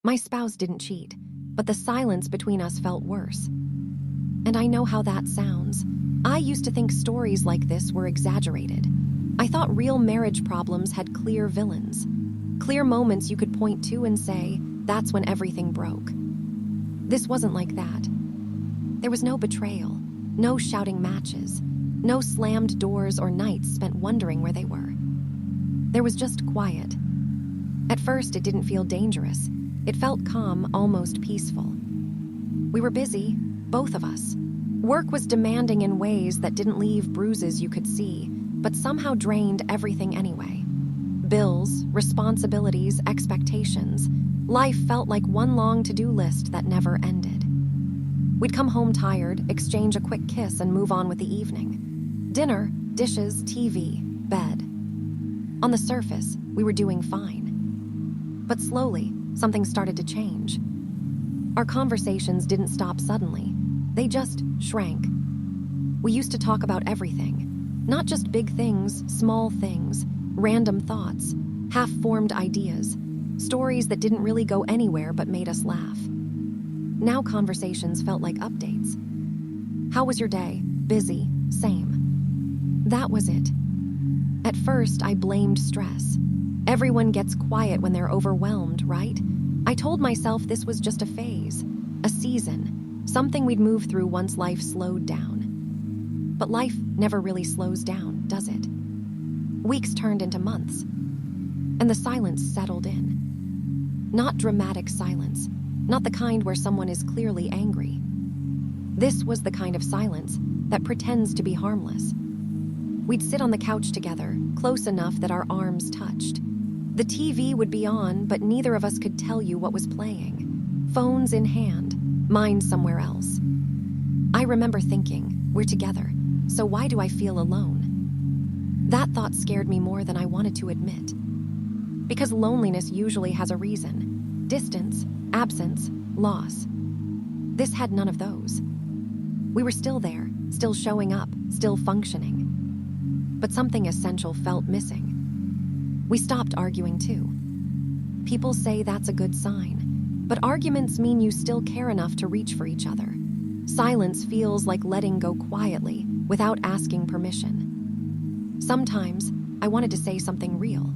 My spouse didn't cheat, but the silence between us felt worse. And I know how that sounds. I used to think stories like this were exaggerated. I thought real marriage problems had clear villains, clear moments you could point to and say, that's when everything broke. This wasn't like that. There was no betrayal, no shouting matches, no slammed doors or nights spent wondering where they were. There was just quiet. At first, it didn't feel dangerous. It felt calm, almost peaceful. We were busy, both of us. Work was demanding in ways that didn't leave bruises you could see, but somehow drained everything anyway. Bills, responsibilities, expectations. Life felt like one long to-do list that never ended. We'd come home tired, exchange a quick kiss, and move on with the evening. Dinner, dishes, TV, bed. On the surface, we were doing fine. But slowly, something started to change. Our conversations didn't stop suddenly. They just shrank. We used to talk about everything. Not just big things, small things, random thoughts, half-formed ideas, stories that didn't really go anywhere but made us laugh. Now conversations felt like updates. How was your day? Busy. Same. That was it. At first, I blamed stress. Everyone gets quiet when they're overwhelmed, right? I told myself this was just a phase, a season, something we'd move through once life slowed down. But life never really slows down, does it? Weeks turned into months, and the silence settled in. Not dramatic silence, not the kind where someone is clearly angry. This was the kind of silence that pretends to be harmless. We'd sit on the couch together, close enough that our arms touched. The TV would be on, but neither of us could tell you what was playing. Phones in hand, mine somewhere else. I remember thinking, we're together, so why do I feel alone? That thought scared me more than I wanted to admit. Because loneliness usually has a reason. Distance, absence, loss. This had none of those. We were still there, still showing up, still functioning. But something essential felt missing. We stopped arguing too. People say that's a good sign, but arguments mean you still care enough to reach for each other. Silence feels like letting go quietly, without asking permission. Sometimes, I wanted to say something real.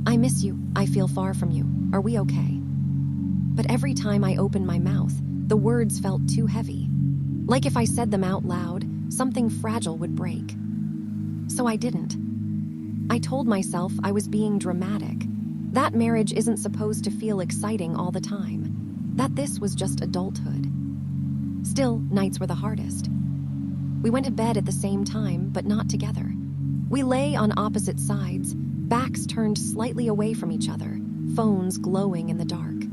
I miss you, I feel far from you, are we okay? But every time I opened my mouth, the words felt too heavy. Like if I said them out loud, something fragile would break. So I didn't. I told myself I was being dramatic, that marriage isn't supposed to feel exciting all the time, that this was just adulthood. Still, nights were the hardest. We went to bed at the same time, but not together. We lay on opposite sides, backs turned slightly away from each other, phones glowing in the dark.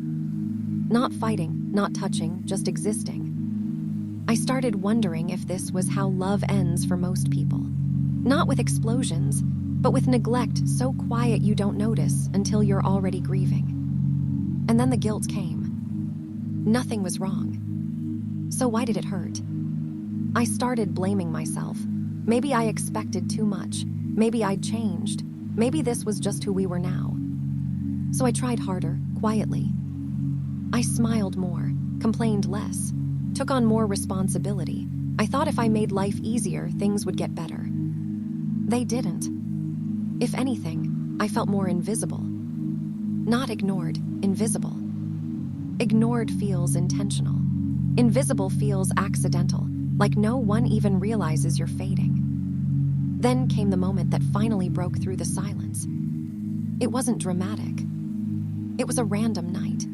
Not fighting, not touching, just existing. I started wondering if this was how love ends for most people. Not with explosions, but with neglect so quiet you don't notice until you're already grieving. And then the guilt came. Nothing was wrong. So why did it hurt? I started blaming myself. Maybe I expected too much. Maybe I'd changed. Maybe this was just who we were now. So I tried harder, quietly. I smiled more, complained less, took on more responsibility. I thought if I made life easier, things would get better. They didn't. If anything, I felt more invisible. Not ignored, invisible. Ignored feels intentional. Invisible feels accidental, like no one even realizes you're fading. Then came the moment that finally broke through the silence. It wasn't dramatic. It was a random night.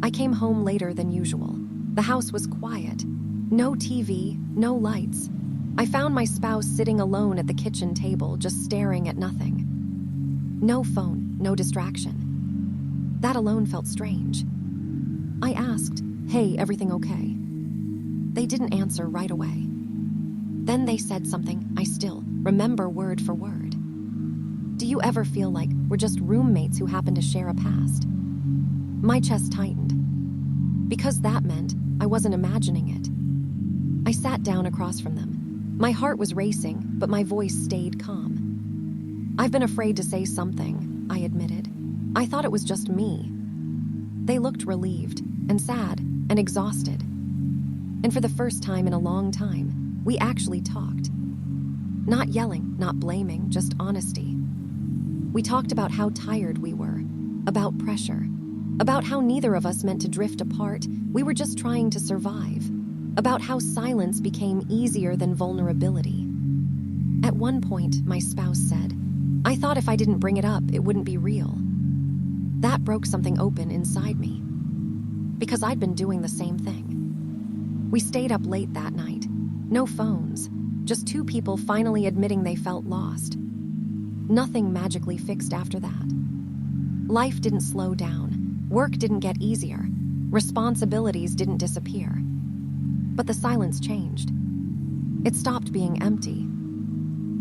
I came home later than usual. The house was quiet. No TV, no lights. I found my spouse sitting alone at the kitchen table, just staring at nothing. No phone, no distraction. That alone felt strange. I asked, "Hey, everything okay?" They didn't answer right away. Then they said something I still remember word for word. "Do you ever feel like we're just roommates who happen to share a past?" My chest tightened. Because that meant I wasn't imagining it. I sat down across from them. My heart was racing, but my voice stayed calm. "I've been afraid to say something," I admitted. "I thought it was just me." They looked relieved and sad and exhausted. And for the first time in a long time, we actually talked. Not yelling, not blaming, just honesty. We talked about how tired we were, about pressure, about how neither of us meant to drift apart, we were just trying to survive, about how silence became easier than vulnerability. At one point, my spouse said, "I thought if I didn't bring it up, it wouldn't be real." That broke something open inside me, because I'd been doing the same thing. We stayed up late that night. No phones, just two people finally admitting they felt lost. Nothing magically fixed after that. Life didn't slow down. Work didn't get easier. Responsibilities didn't disappear. But the silence changed. It stopped being empty.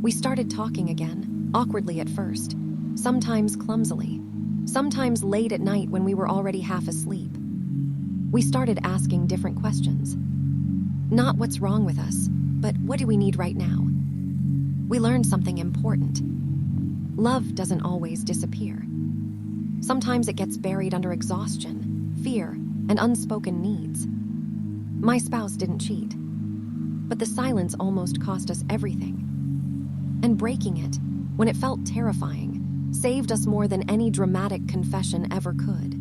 We started talking again, awkwardly at first, sometimes clumsily, sometimes late at night when we were already half asleep. We started asking different questions. Not what's wrong with us, but what do we need right now? We learned something important. Love doesn't always disappear. Sometimes it gets buried under exhaustion, fear, and unspoken needs. My spouse didn't cheat, but the silence almost cost us everything. And breaking it, when it felt terrifying, saved us more than any dramatic confession ever could.